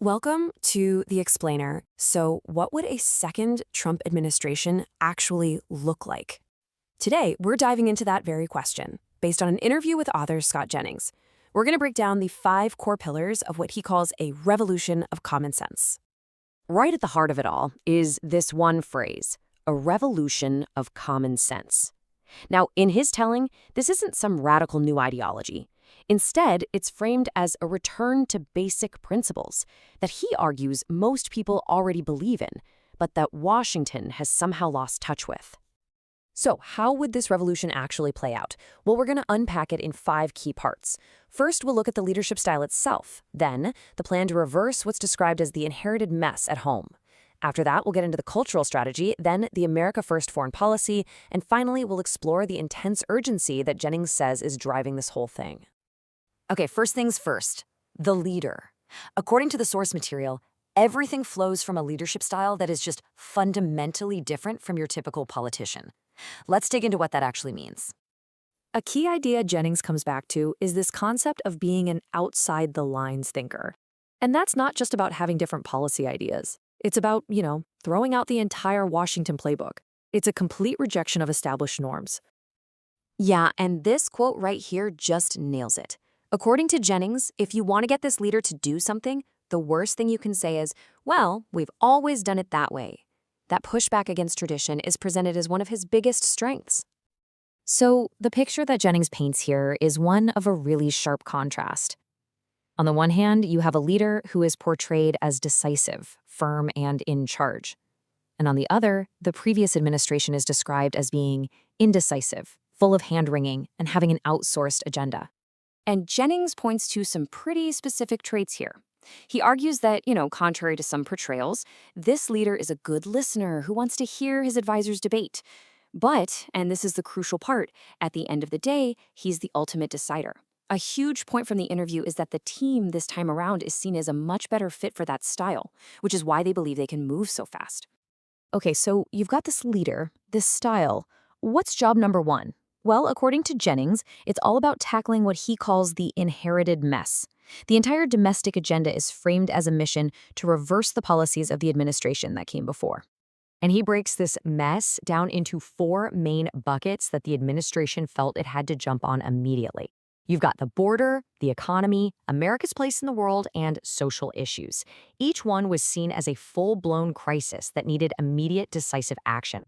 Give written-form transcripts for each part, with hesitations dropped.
Welcome to The Explainer. So, what would a second Trump administration actually look like? Today, we're diving into that very question, based on an interview with author Scott Jennings. We're going to break down the 5 core pillars of what he calls a revolution of common sense. Right at the heart of it all is this one phrase, a revolution of common sense. Now, in his telling, this isn't some radical new ideology. Instead, it's framed as a return to basic principles that he argues most people already believe in, but that Washington has somehow lost touch with. So, how would this revolution actually play out? Well, we're going to unpack it in 5 key parts. First, we'll look at the leadership style itself. Then, the plan to reverse what's described as the inherited mess at home. After that, we'll get into the cultural strategy, then the America First foreign policy, and finally, we'll explore the intense urgency that Jennings says is driving this whole thing. Okay, first things first, the leader. According to the source material, everything flows from a leadership style that is just fundamentally different from your typical politician. Let's dig into what that actually means. A key idea Jennings comes back to is this concept of being an outside-the-lines thinker. And that's not just about having different policy ideas. It's about, throwing out the entire Washington playbook. It's a complete rejection of established norms. Yeah, and this quote right here just nails it. According to Jennings, if you want to get this leader to do something, the worst thing you can say is, well, we've always done it that way. That pushback against tradition is presented as one of his biggest strengths. So, the picture that Jennings paints here is one of a really sharp contrast. On the one hand, you have a leader who is portrayed as decisive, firm, and in charge. And on the other, the previous administration is described as being indecisive, full of hand-wringing, and having an outsourced agenda. And Jennings points to some pretty specific traits here. He argues that, contrary to some portrayals, this leader is a good listener who wants to hear his advisors debate. But, and this is the crucial part, at the end of the day, he's the ultimate decider. A huge point from the interview is that the team this time around is seen as a much better fit for that style, which is why they believe they can move so fast. Okay, so you've got this leader, this style. What's job number 1? Well, according to Jennings, it's all about tackling what he calls the inherited mess. The entire domestic agenda is framed as a mission to reverse the policies of the administration that came before. And he breaks this mess down into 4 main buckets that the administration felt it had to jump on immediately. You've got the border, the economy, America's place in the world, and social issues. Each one was seen as a full-blown crisis that needed immediate, decisive action.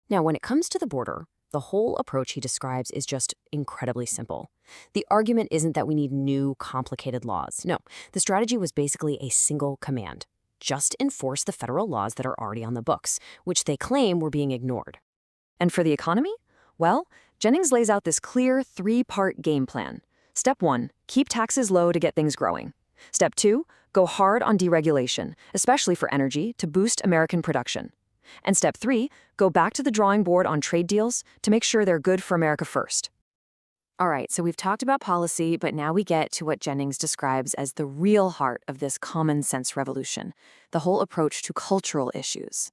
Now, when it comes to the border, the whole approach he describes is just incredibly simple. The argument isn't that we need new, complicated laws. No, the strategy was basically a single command. Just enforce the federal laws that are already on the books, which they claim were being ignored. And for the economy? Well, Jennings lays out this clear 3-part game plan. Step 1, keep taxes low to get things growing. Step 2, go hard on deregulation, especially for energy, to boost American production. And step 3, go back to the drawing board on trade deals to make sure they're good for America first. All right, so we've talked about policy, but now we get to what Jennings describes as the real heart of this common sense revolution, the whole approach to cultural issues.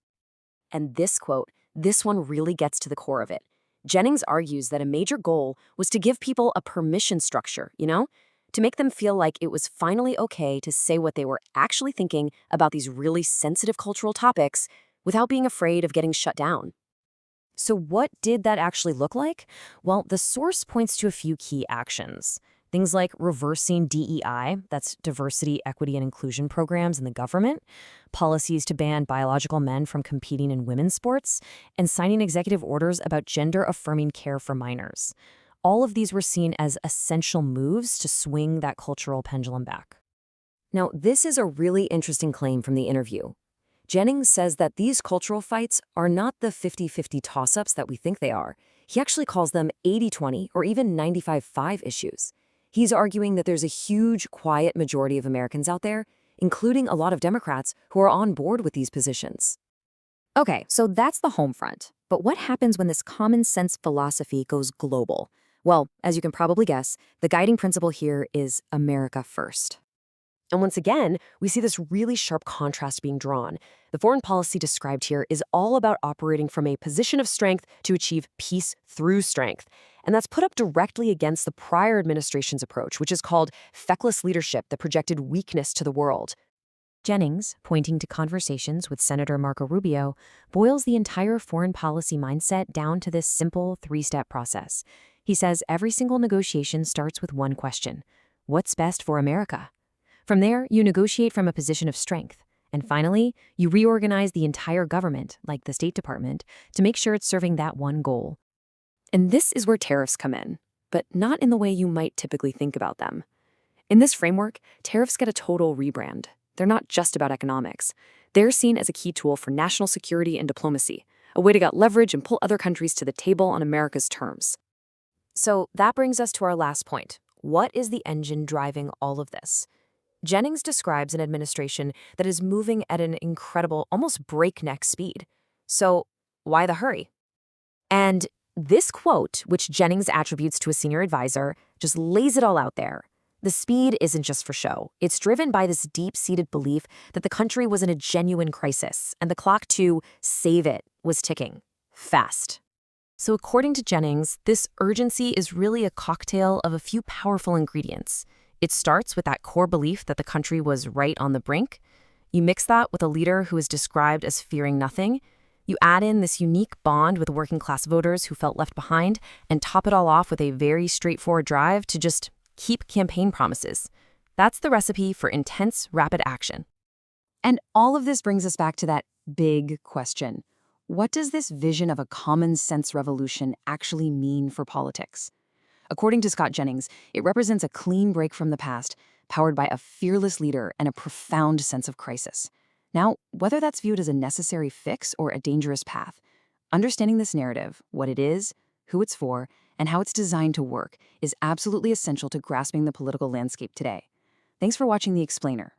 And this quote, this one really gets to the core of it. Jennings argues that a major goal was to give people a permission structure, to make them feel like it was finally okay to say what they were actually thinking about these really sensitive cultural topics without being afraid of getting shut down. So what did that actually look like? Well, the source points to a few key actions. Things like reversing DEI, that's diversity, equity, and inclusion programs in the government, policies to ban biological men from competing in women's sports, and signing executive orders about gender-affirming care for minors. All of these were seen as essential moves to swing that cultural pendulum back. Now, this is a really interesting claim from the interview. Jennings says that these cultural fights are not the 50-50 toss-ups that we think they are. He actually calls them 80-20 or even 95-5 issues. He's arguing that there's a huge, quiet majority of Americans out there, including a lot of Democrats, who are on board with these positions. Okay, so that's the home front. But what happens when this common sense philosophy goes global? Well, as you can probably guess, the guiding principle here is America first. And once again, we see this really sharp contrast being drawn. The foreign policy described here is all about operating from a position of strength to achieve peace through strength. And that's put up directly against the prior administration's approach, which is called feckless leadership that projected weakness to the world. Jennings, pointing to conversations with Senator Marco Rubio, boils the entire foreign policy mindset down to this simple three-step process. He says every single negotiation starts with one question: what's best for America? From there, you negotiate from a position of strength. And finally, you reorganize the entire government, like the State Department, to make sure it's serving that one goal. And this is where tariffs come in, but not in the way you might typically think about them. In this framework, tariffs get a total rebrand. They're not just about economics. They're seen as a key tool for national security and diplomacy, a way to get leverage and pull other countries to the table on America's terms. So that brings us to our last point. What is the engine driving all of this? Jennings describes an administration that is moving at an incredible, almost breakneck speed. So why the hurry? And this quote, which Jennings attributes to a senior advisor, just lays it all out there. The speed isn't just for show. It's driven by this deep-seated belief that the country was in a genuine crisis, and the clock to save it was ticking fast. So according to Jennings, this urgency is really a cocktail of a few powerful ingredients. It starts with that core belief that the country was right on the brink. You mix that with a leader who is described as fearing nothing. You add in this unique bond with working-class voters who felt left behind, and top it all off with a very straightforward drive to just keep campaign promises. That's the recipe for intense, rapid action. And all of this brings us back to that big question. What does this vision of a common-sense revolution actually mean for politics? According to Scott Jennings, it represents a clean break from the past, powered by a fearless leader and a profound sense of crisis. Now, whether that's viewed as a necessary fix or a dangerous path, understanding this narrative, what it is, who it's for, and how it's designed to work is absolutely essential to grasping the political landscape today. Thanks for watching The Explainer.